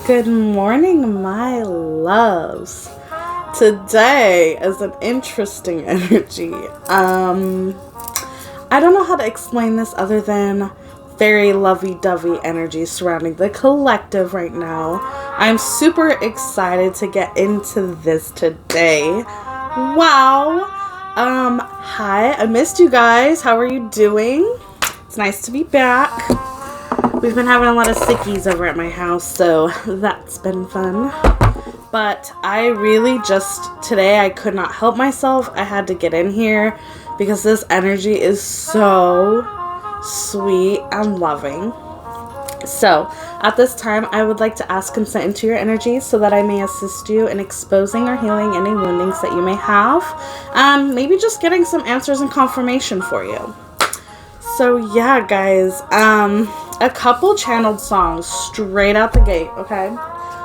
Good morning, my loves. Today is an interesting energy. I don't know how to explain this other than very lovey-dovey energy surrounding the collective right now. I'm super excited to get into this today. Wow. Hi, I missed you guys. How are you doing? It's nice to be back. We've been having a lot of sickies over at my house, so that's been fun. But I really today I could not help myself. I had to get in here because this energy is so sweet and loving. So at this time, I would like to ask consent into your energy so that I may assist you in exposing or healing any woundings that you may have. And maybe just getting some answers and confirmation for you. So yeah, guys, a couple channeled songs straight out the gate, okay?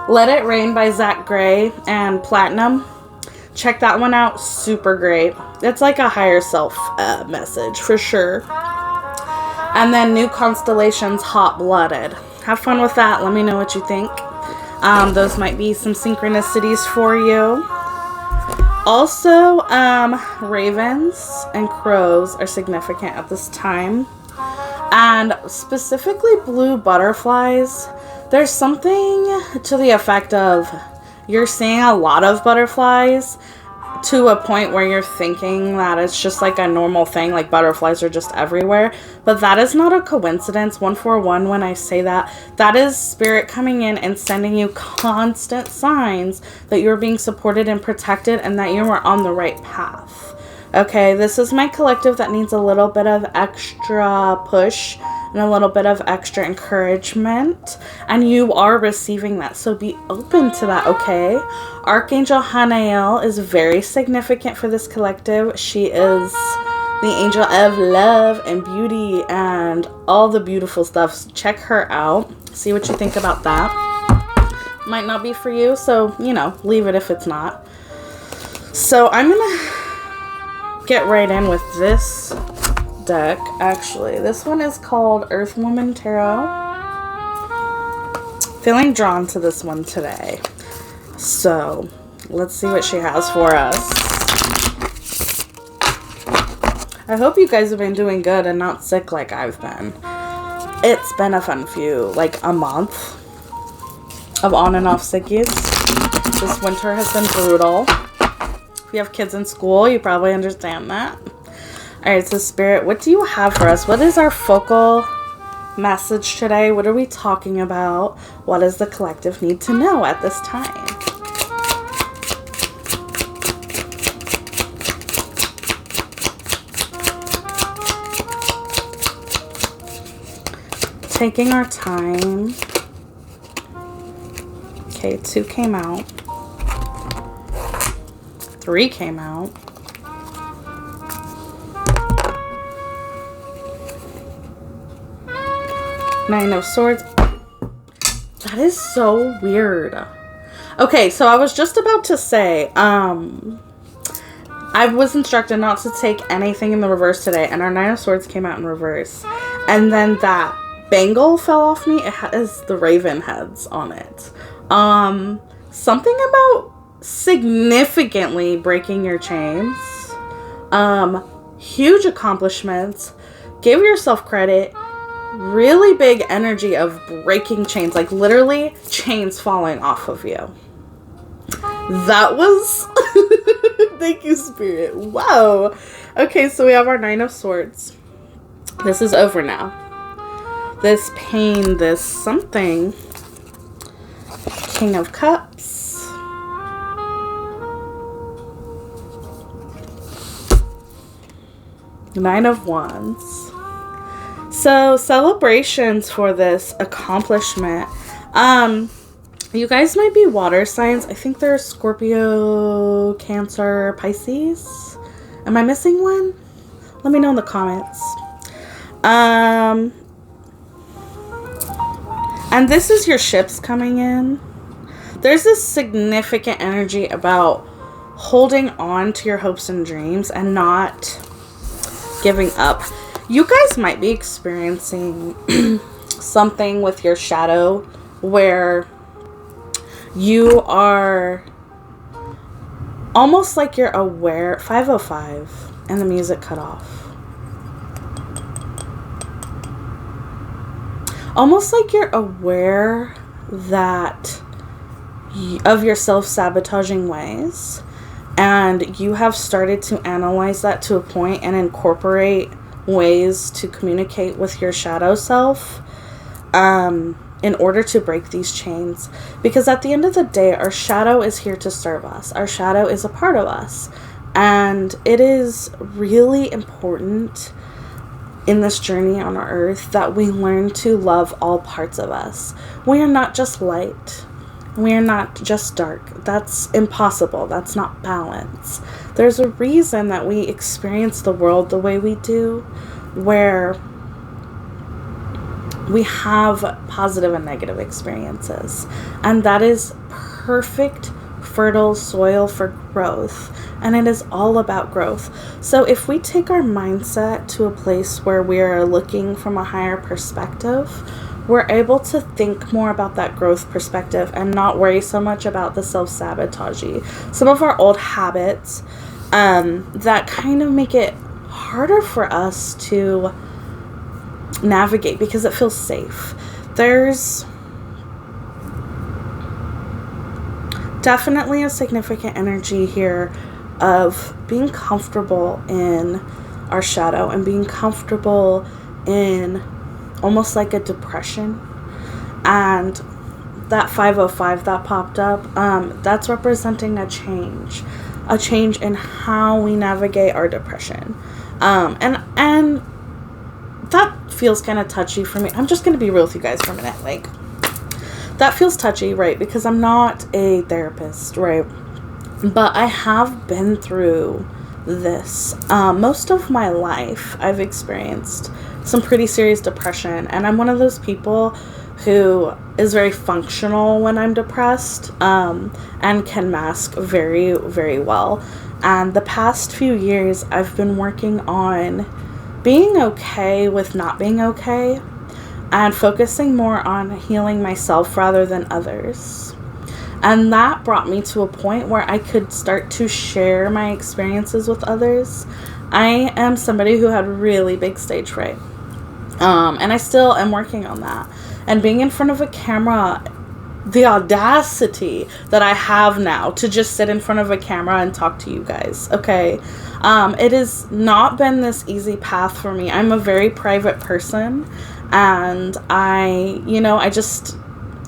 Let It Rain by Zach Gray and Platinum. Check that one out, super great. It's like a higher self message, for sure. And then New Constellations, Hot Blooded. Have fun with that, let me know what you think. Those might be some synchronicities for you. Also, ravens and crows are significant at this time. And specifically blue butterflies. There's something to the effect of you're seeing a lot of butterflies to a point where you're thinking that it's just like a normal thing, like butterflies are just everywhere. But that is not a coincidence. 141, when I say that, that is spirit coming in and sending you constant signs that you're being supported and protected and that you are on the right path. Okay, this is my collective that needs a little bit of extra push and a little bit of extra encouragement, and you are receiving that, so be open to that, okay? Archangel Hanael is very significant for this collective. She is the angel of love and beauty and all the beautiful stuff. Check her out. See what you think about that. Might not be for you, so, leave it if it's not. So I'm gonna get right in with this deck. Actually, this one is called Earth Woman Tarot. Feeling drawn to this one today, so let's see what she has for us. I hope you guys have been doing good and not sick like I've been. It's been a fun like a month of on and off sickies. This winter has been brutal. If you have kids in school, you probably understand that. Alright, so Spirit, what do you have for us? What is our focal message today? What are we talking about? What does the collective need to know at this time? Taking our time. Okay, 2 came out. 3 came out. Nine of Swords. That is so weird. Okay, so I was just about to say, I was instructed not to take anything in the reverse today, and our Nine of Swords came out in reverse. And then that bangle fell off me. It has the raven heads on it. Something about significantly breaking your chains. Huge accomplishments. Give yourself credit. Really big energy of breaking chains, like literally chains falling off of you. That was thank you, Spirit. Wow. Okay, so we have our Nine of Swords. This is over now. This pain, this something. King of Cups. Nine of Wands. So, celebrations for this accomplishment. You guys might be water signs. I think they're Scorpio, Cancer, Pisces. Am I missing one? Let me know in the comments. And this is your ships coming in. There's this significant energy about holding on to your hopes and dreams and not giving up. You guys might be experiencing something with your shadow where You are almost like you're aware. 5:05, and the music cut off. Almost like you're aware that of your self-sabotaging ways, and you have started to analyze that to a point and incorporate ways to communicate with your shadow self in order to break these chains. Because at the end of the day, our shadow is here to serve us. Our shadow is a part of us, and it is really important in this journey on our earth that we learn to love all parts of us. We are not just light. We are not just dark. That's impossible. That's not balance. There's a reason that we experience the world the way we do, where we have positive and negative experiences. And that is perfect, fertile soil for growth. And it is all about growth. So if we take our mindset to a place where we are looking from a higher perspective, we're able to think more about that growth perspective and not worry so much about the self-sabotaging. Some of our old habits that kind of make it harder for us to navigate because it feels safe. There's definitely a significant energy here of being comfortable in our shadow and being comfortable in almost like a depression. And that 5:05 that popped up, that's representing a change in how we navigate our depression. And that feels kind of touchy for me. I'm just going to be real with you guys for a minute. Like, that feels touchy, right? Because I'm not a therapist, right? But I have been through this. Most of my life, I've experienced some pretty serious depression. And I'm one of those people who is very functional when I'm depressed, and can mask very, very well. And the past few years, I've been working on being okay with not being okay and focusing more on healing myself rather than others. And that brought me to a point where I could start to share my experiences with others. I am somebody who had really big stage fright. And I still am working on that. And being in front of a camera, the audacity that I have now to just sit in front of a camera and talk to you guys, okay? It has not been this easy path for me. I'm a very private person, and I'm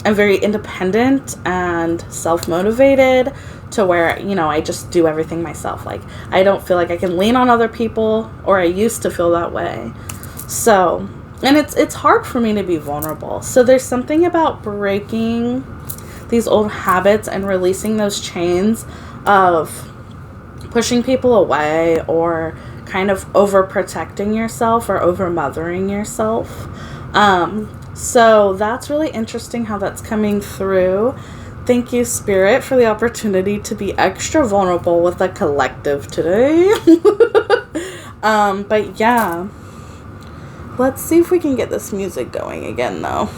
very independent and self-motivated to where, I just do everything myself. Like, I don't feel like I can lean on other people, or I used to feel that way. So, and it's hard for me to be vulnerable. So there's something about breaking these old habits and releasing those chains of pushing people away or kind of overprotecting yourself or overmothering yourself. So that's really interesting how that's coming through. Thank you, Spirit, for the opportunity to be extra vulnerable with the collective today. But yeah. Let's see if we can get this music going again, though.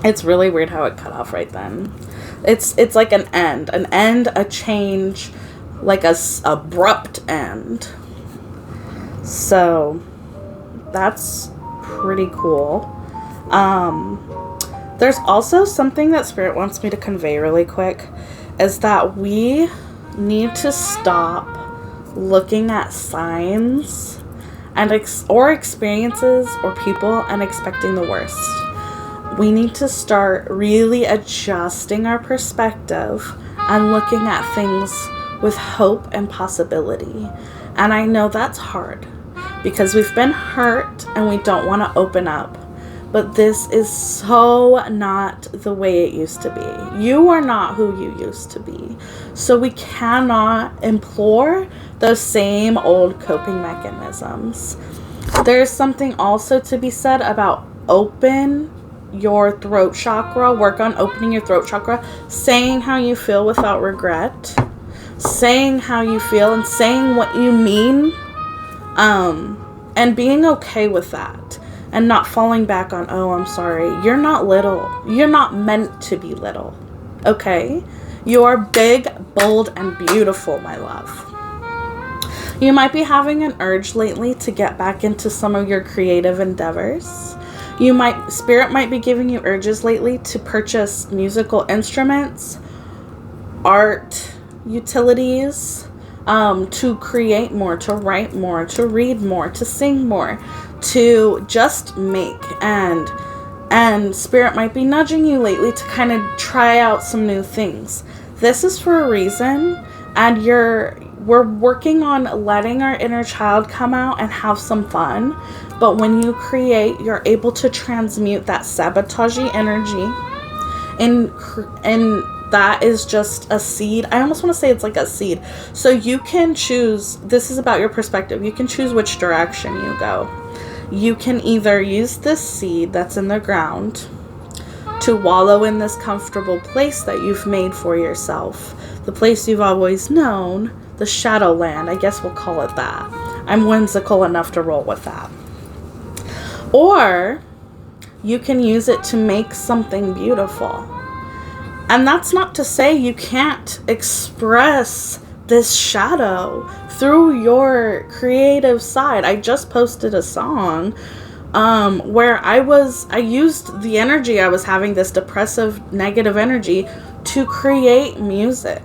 It's really weird how it cut off right then. It's like an end, a change, like a abrupt end. So that's pretty cool. There's also something that Spirit wants me to convey really quick, is that we need to stop looking at signs and or experiences or people and expecting the worst. We need to start really adjusting our perspective and looking at things with hope and possibility. And I know that's hard because we've been hurt and we don't want to open up. But this is so not the way it used to be. You are not who you used to be. So we cannot implore those same old coping mechanisms. There's something also to be said about open your throat chakra. Work on opening your throat chakra. Saying how you feel without regret. Saying how you feel and saying what you mean. And being okay with that. and not falling back on, oh, I'm sorry. You're not little. You're not meant to be little. Okay? You are big, bold, and beautiful, my love. You might be having an urge lately to get back into some of your creative endeavors. Spirit might be giving you urges lately to purchase musical instruments, art, utilities, to create more, to write more, to read more, to sing more, to just make. And Spirit might be nudging you lately to kind of try out some new things. This is for a reason, and we're working on letting our inner child come out and have some fun. But when you create, you're able to transmute that sabotagey energy, and that is just a seed. I almost want to say it's like a seed. So you can choose, this is about your perspective. You can choose which direction you go. You can either use this seed that's in the ground to wallow in this comfortable place that you've made for yourself. The place you've always known, the Shadowland, I guess we'll call it that. I'm whimsical enough to roll with that. Or you can use it to make something beautiful. And that's not to say you can't express this shadow through your creative side. I just posted a song where I used the energy I was having, this depressive, negative energy, to create music.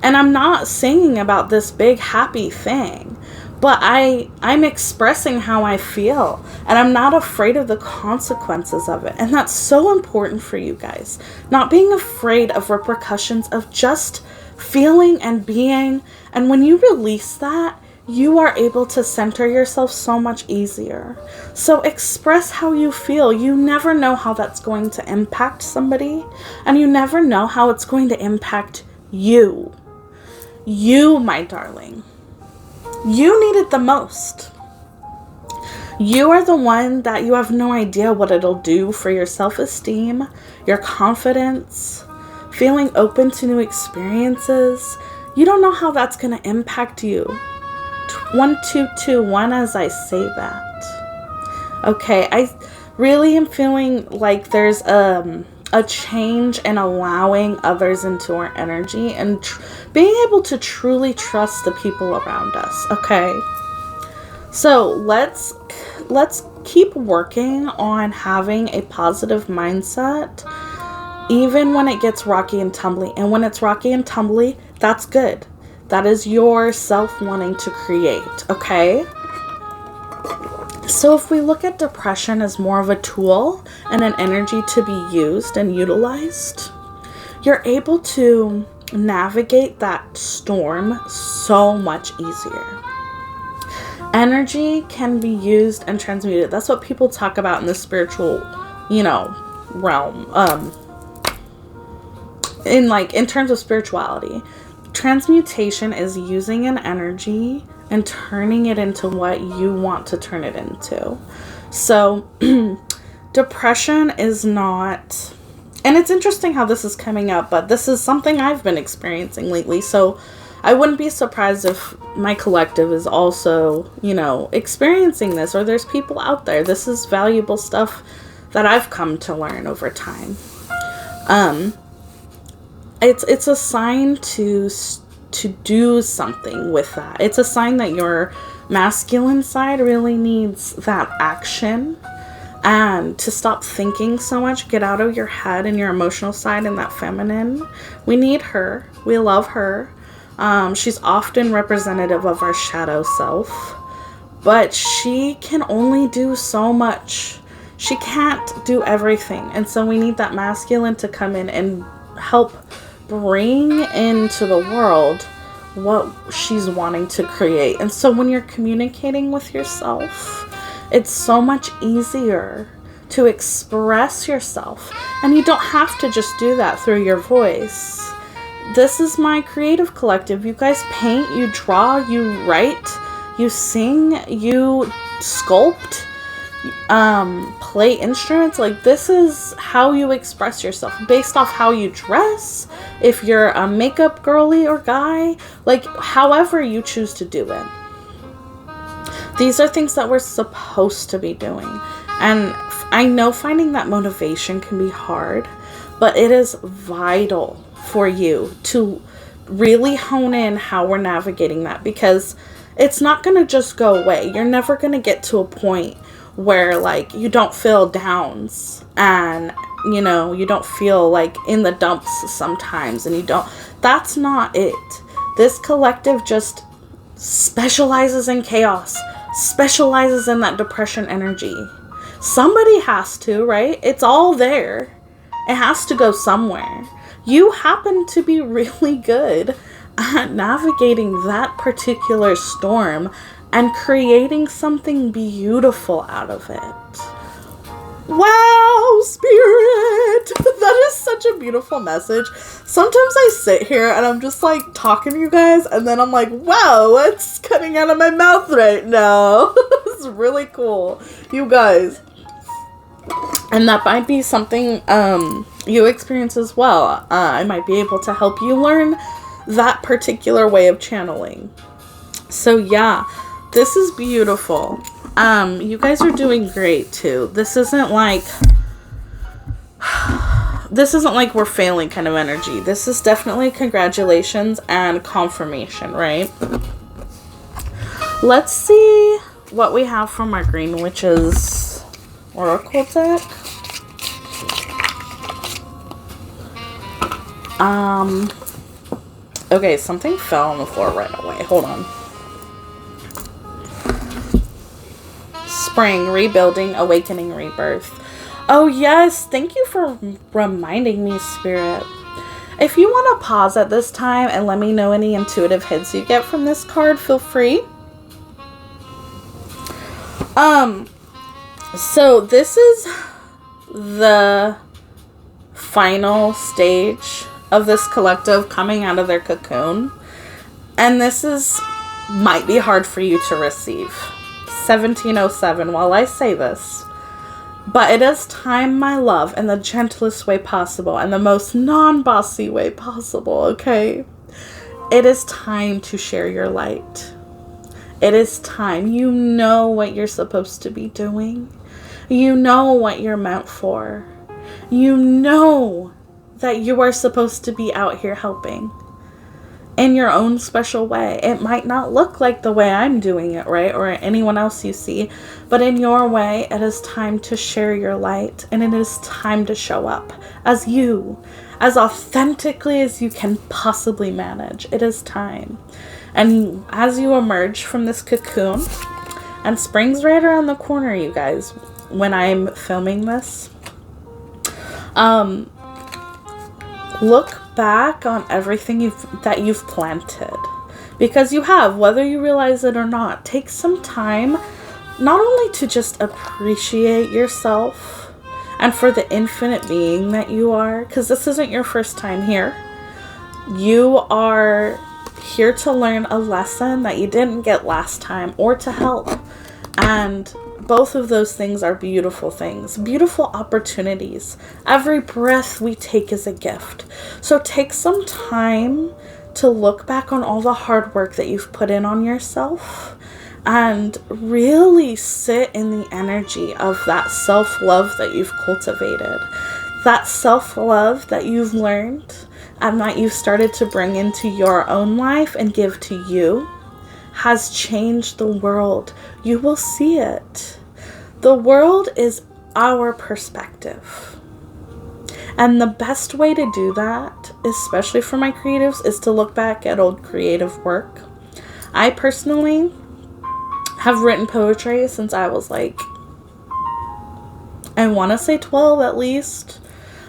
And I'm not singing about this big happy thing, but I'm expressing how I feel, and I'm not afraid of the consequences of it. And that's so important for you guys. Not being afraid of repercussions of just feeling and being. And when you release that, you are able to center yourself so much easier. So express how you feel. You never know how that's going to impact somebody, and you never know how it's going to impact you. You, my darling. You need it the most. You are the one that you have no idea what it'll do for your self-esteem, your confidence, feeling open to new experiences. You don't know how that's going to impact you. 1, 2, 2, 1 as I say that. Okay, I really am feeling like there's a change in allowing others into our energy and being able to truly trust the people around us. Okay, so let's keep working on having a positive mindset, even when it gets rocky and tumbly. And when it's rocky and tumbly, that's good. That is yourself wanting to create. Okay. So if we look at depression as more of a tool and an energy to be used and utilized, you're able to navigate that storm so much easier. Energy can be used and transmuted. That's what people talk about in the spiritual, realm. In terms of spirituality, transmutation is using an energy and turning it into what you want to turn it into. So depression is not, and it's interesting how this is coming up, but this is something I've been experiencing lately. So I wouldn't be surprised if my collective is also, experiencing this, or there's people out there. This is valuable stuff that I've come to learn over time. It's a sign to do something with that. It's a sign that your masculine side really needs that action, and to stop thinking so much, get out of your head and your emotional side, and that feminine. We need her. We love her. She's often representative of our shadow self, but she can only do so much. She can't do everything. And so we need that masculine to come in and help bring into the world what she's wanting to create. And so when you're communicating with yourself, it's so much easier to express yourself. And you don't have to just do that through your voice. This is my creative collective. You guys paint, you draw, you write, you sing, you sculpt, play instruments. Like, this is how you express yourself based off how you dress. If you're a makeup girly or guy, like however you choose to do it. These are things that we're supposed to be doing. And I know finding that motivation can be hard, but it is vital for you to really hone in how we're navigating that, because it's not going to just go away. You're never going to get to a point where like you don't feel downs and you know you don't feel like in the dumps sometimes, and you don't. That's not it. This collective just specializes in chaos, specializes in that depression energy. Somebody has to, right? It's all there. It has to go somewhere. You happen to be really good at navigating that particular storm and creating something beautiful out of it. Wow, Spirit! That is such a beautiful message. Sometimes I sit here and I'm just like talking to you guys, and then I'm like, wow, what's coming out of my mouth right now? It's really cool. You guys. And that might be something you experience as well. I might be able to help you learn that particular way of channeling. So yeah, this is beautiful. You guys are doing great too. This isn't like we're failing kind of energy. This is definitely congratulations and confirmation, right? Let's see what we have from our Green Witches Oracle deck. Okay, something fell on the floor right away. Hold on. Spring, rebuilding, awakening, rebirth. Oh yes, thank you for reminding me, Spirit. If you want to pause at this time and let me know any intuitive hints you get from this card, feel free. So this is the final stage of this collective coming out of their cocoon. And this might be hard for you to receive. 1707, while I say this. But it is time, my love, in the gentlest way possible and the most non-bossy way possible, okay? It is time to share your light. It is time. You know what you're supposed to be doing. You know what you're meant for. You know that you are supposed to be out here helping in your own special way. It might not look like the way I'm doing it, right? Or anyone else you see. But in your way, it is time to share your light. And it is time to show up as you, as authentically as you can possibly manage. It is time. And as you emerge from this cocoon, and spring's right around the corner, you guys, when I'm filming this, look back on everything that you've planted, because you have, whether you realize it or not. Take some time not only to just appreciate yourself and for the infinite being that you are, because this isn't your first time here. You are here to learn a lesson that you didn't get last time, or to help. And both of those things are beautiful things, beautiful opportunities. Every breath we take is a gift. So take some time to look back on all the hard work that you've put in on yourself and really sit in the energy of that self-love that you've cultivated, that self-love that you've learned and that you've started to bring into your own life and give to you has changed the world. You will see it. The world is our perspective. And the best way to do that, especially for my creatives, is to look back at old creative work. I personally have written poetry since I was like, I want to say 12 at least.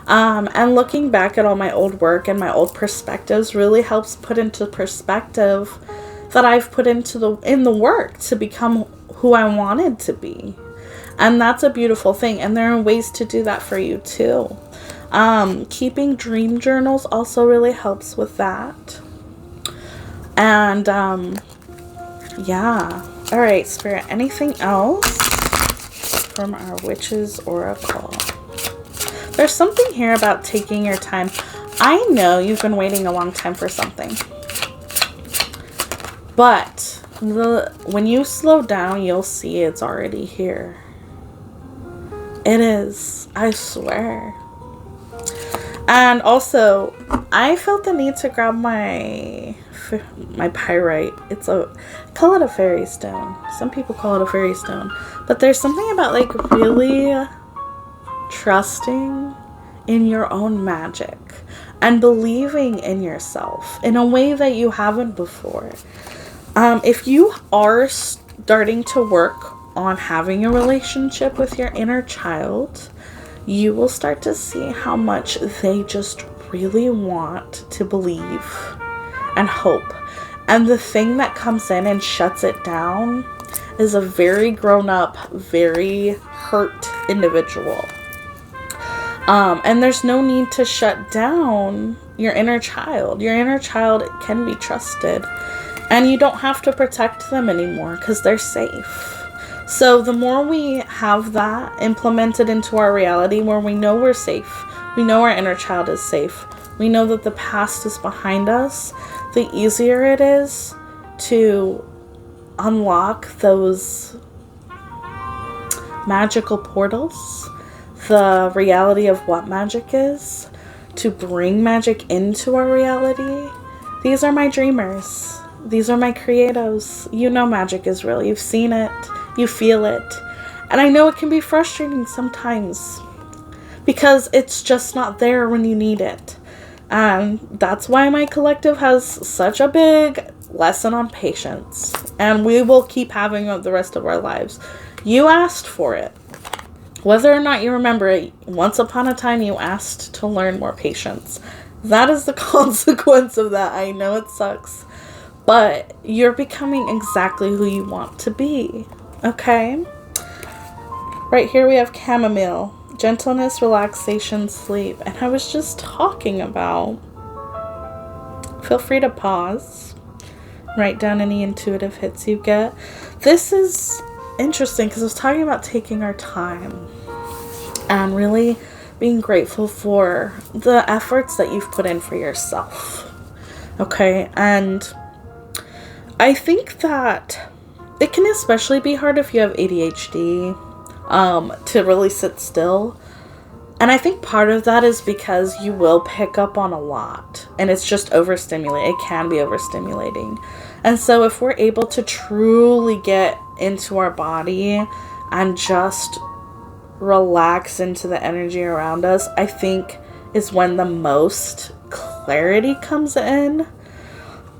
And looking back at all my old work and my old perspectives really helps put into perspective that I've put into the work to become who I wanted to be. And that's a beautiful thing. And there are ways to do that for you too. Keeping dream journals also really helps with that. And yeah. All right, Spirit, anything else from our Witches Oracle? There's something here about taking your time. I know you've been waiting a long time for something. But when you slow down, you'll see it's already here. It is. I swear. And also, I felt the need to grab my pyrite. Call it a fairy stone. Some people call it a fairy stone. But there's something about like really trusting in your own magic and believing in yourself in a way that you haven't before. If you are starting to work on having a relationship with your inner child, you will start to see how much they just really want to believe and hope. And the thing that comes in and shuts it down is a very grown up, very hurt individual. And there's no need to shut down your inner child. Your inner child can be trusted. And you don't have to protect them anymore because they're safe. So the more we have that implemented into our reality, where we know we're safe, we know our inner child is safe, we know that the past is behind us, the easier it is to unlock those magical portals, the reality of what magic is, to bring magic into our reality. These are my dreamers. These are my creatos. You know magic is real. You've seen it. You feel it. And I know it can be frustrating sometimes because it's just not there when you need it. And that's why my collective has such a big lesson on patience. And we will keep having it the rest of our lives. You asked for it. Whether or not you remember it, once upon a time you asked to learn more patience. That is the consequence of that. I know it sucks. But you're becoming exactly who you want to be. Okay? Right here we have chamomile. Gentleness, relaxation, sleep. And I was just talking about... Feel free to pause. Write down any intuitive hits you get. This is interesting because I was talking about taking our time. And really being grateful for the efforts that you've put in for yourself. Okay? And I think that it can especially be hard if you have ADHD to really sit still. And I think part of that is because you will pick up on a lot. And it's just overstimulating. It can be overstimulating. And so if we're able to truly get into our body and just relax into the energy around us, I think is when the most clarity comes in.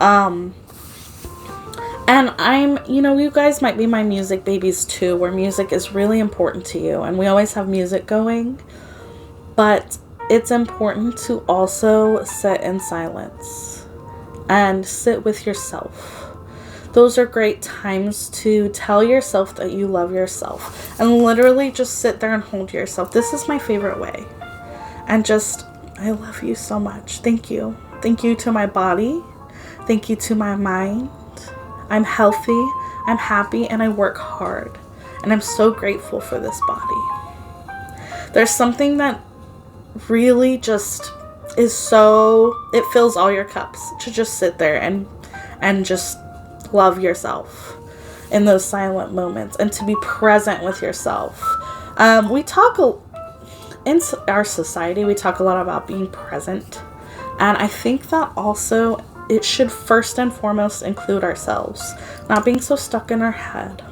And you guys might be my music babies too, where music is really important to you. And we always have music going. But it's important to also sit in silence and sit with yourself. Those are great times to tell yourself that you love yourself. And literally just sit there and hold yourself. This is my favorite way. And just, I love you so much. Thank you. Thank you to my body. Thank you to my mind. I'm healthy, I'm happy, and I work hard. And I'm so grateful for this body. There's something that really just is so... It fills all your cups to just sit there and just love yourself in those silent moments and to be present with yourself. We talk... In our society, we talk a lot about being present. And I think that also... It should first and foremost include ourselves. Not being so stuck in our head.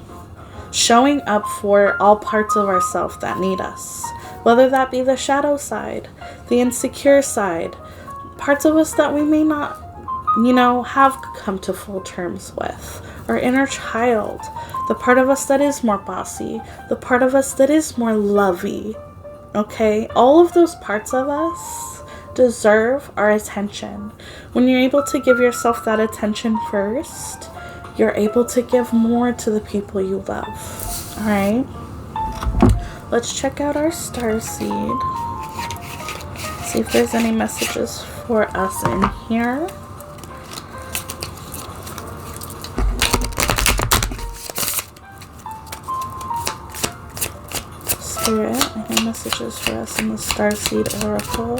Showing up for all parts of ourselves that need us. Whether that be the shadow side, the insecure side, parts of us that we may not, have come to full terms with. Our inner child. The part of us that is more bossy. The part of us that is more lovey. Okay? All of those parts of us deserve our attention. When you're able to give yourself that attention first, you're able to give more to the people you love. Alright? Let's check out our starseed. See if there's any messages for us in here. Spirit, any messages for us in the starseed oracle?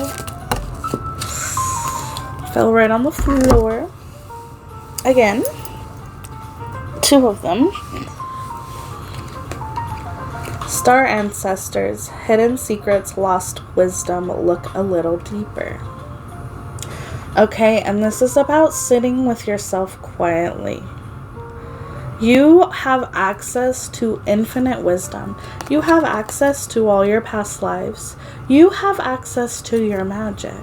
Fell right on the floor. Again. 2 of them. Star ancestors, hidden secrets, lost wisdom, look a little deeper. Okay, and this is about sitting with yourself quietly. You have access to infinite wisdom. You have access to all your past lives. You have access to your magic.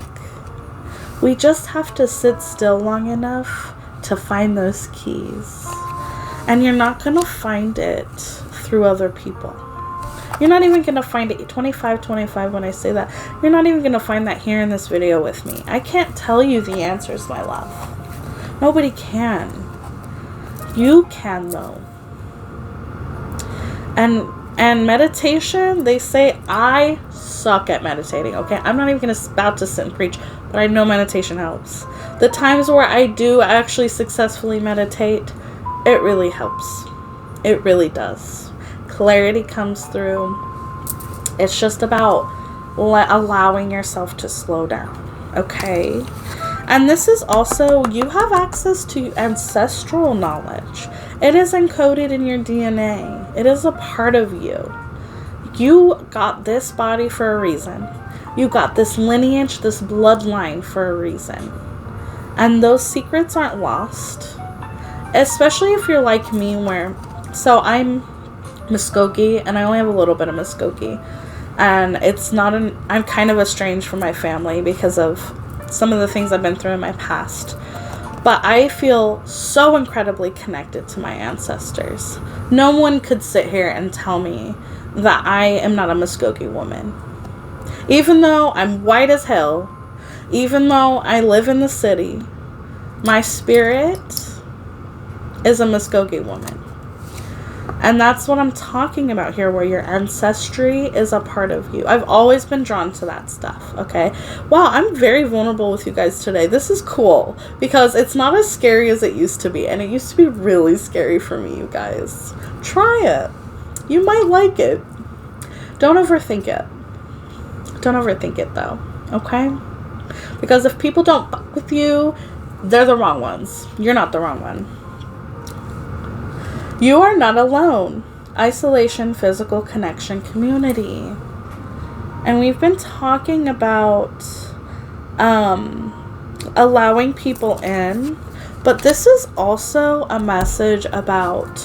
We just have to sit still long enough to find those keys. And you're not going to find it through other people. You're not even going to find it 25 when I say that. You're not even going to find that here in this video with me. I can't tell you the answers, my love. Nobody can. You can, though. And meditation, they say I suck at meditating, okay? I'm not even about to sit and preach, but I know meditation helps. The times where I do actually successfully meditate, it really helps. It really does. Clarity comes through. It's just about allowing yourself to slow down, okay? And this is also, you have access to ancestral knowledge. It is encoded in your DNA. It is a part of you. You got this body for a reason. You got this lineage, this bloodline for a reason. And those secrets aren't lost. Especially if you're like me so I'm Muskogee, and I only have a little bit of Muskogee. And I'm kind of estranged from my family because of some of the things I've been through in my past. But I feel so incredibly connected to my ancestors. No one could sit here and tell me that I am not a Muskogee woman. Even though I'm white as hell, even though I live in the city, my spirit is a Muskogee woman. And that's what I'm talking about here, where your ancestry is a part of you. I've always been drawn to that stuff, okay? Wow, I'm very vulnerable with you guys today. This is cool, because it's not as scary as it used to be. And it used to be really scary for me, you guys. Try it. You might like it. Don't overthink it. Don't overthink it, though, okay? Because if people don't fuck with you, they're the wrong ones. You're not the wrong one. You are not alone. Isolation, physical connection, community. And we've been talking about allowing people in. But this is also a message about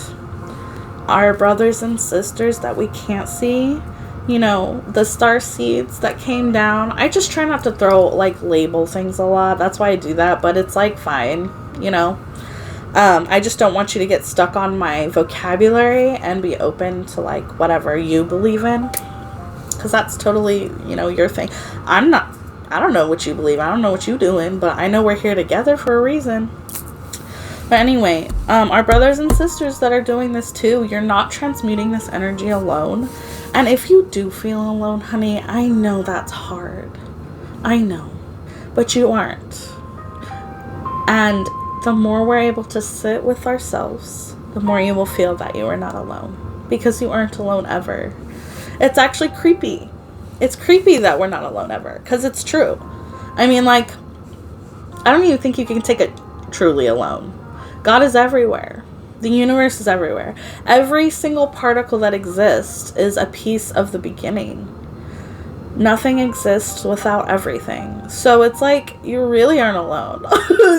our brothers and sisters that we can't see. You know, the star seeds that came down. I just try not to label things a lot. That's why I do that. But it's fine, you know. I just don't want you to get stuck on my vocabulary and be open to whatever you believe in, because that's totally, your thing. I don't know what you believe. I don't know what you're doing, but I know we're here together for a reason. But anyway, our brothers and sisters that are doing this too, you're not transmuting this energy alone. And if you do feel alone, honey, I know that's hard. I know, but you aren't. And the more we're able to sit with ourselves, the more you will feel that you are not alone. Because you aren't alone ever. It's actually creepy. It's creepy that we're not alone ever. Because it's true. I mean, I don't even think you can take it truly alone. God is everywhere. The universe is everywhere. Every single particle that exists is a piece of the beginning. Nothing exists without everything. So it's you really aren't alone.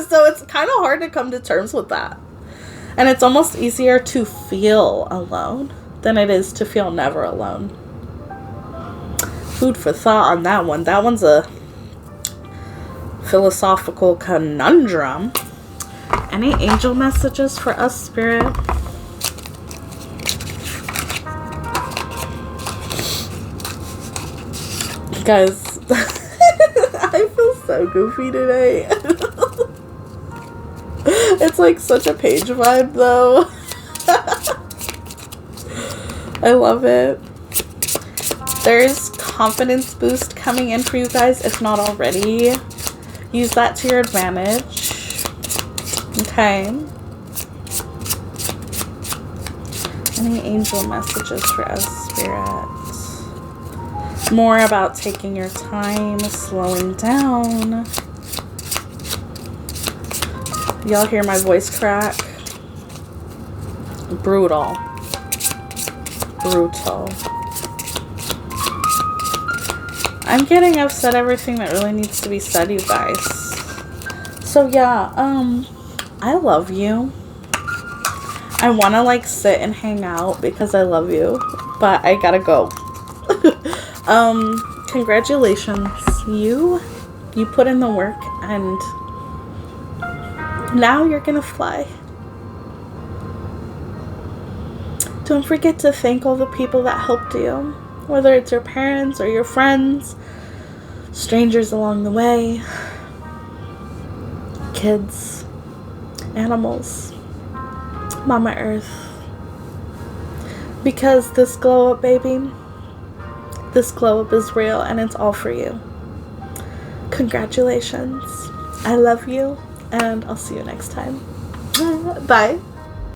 So it's kind of hard to come to terms with that. And it's almost easier to feel alone than it is to feel never alone. Food for thought on that one. That one's a philosophical conundrum. Any angel messages for us, Spirit? Guys, I feel so goofy today. It's such a page vibe, though. I love it. There's confidence boost coming in for you guys, if not already. Use that to your advantage. Okay. Any angel messages for us, Spirit? More about taking your time, slowing down. Y'all hear my voice crack? Brutal. Brutal. I'm getting upset everything that really needs to be said, you guys. So yeah, I love you. I want to like sit and hang out because I love you, but I gotta go. Congratulations. You put in the work and now you're gonna fly. Don't forget to thank all the people that helped you, whether it's your parents or your friends, strangers along the way, kids, animals, Mama Earth. Because this glow up, baby, this glow up is real and it's all for you. Congratulations. I love you and I'll see you next time. Bye.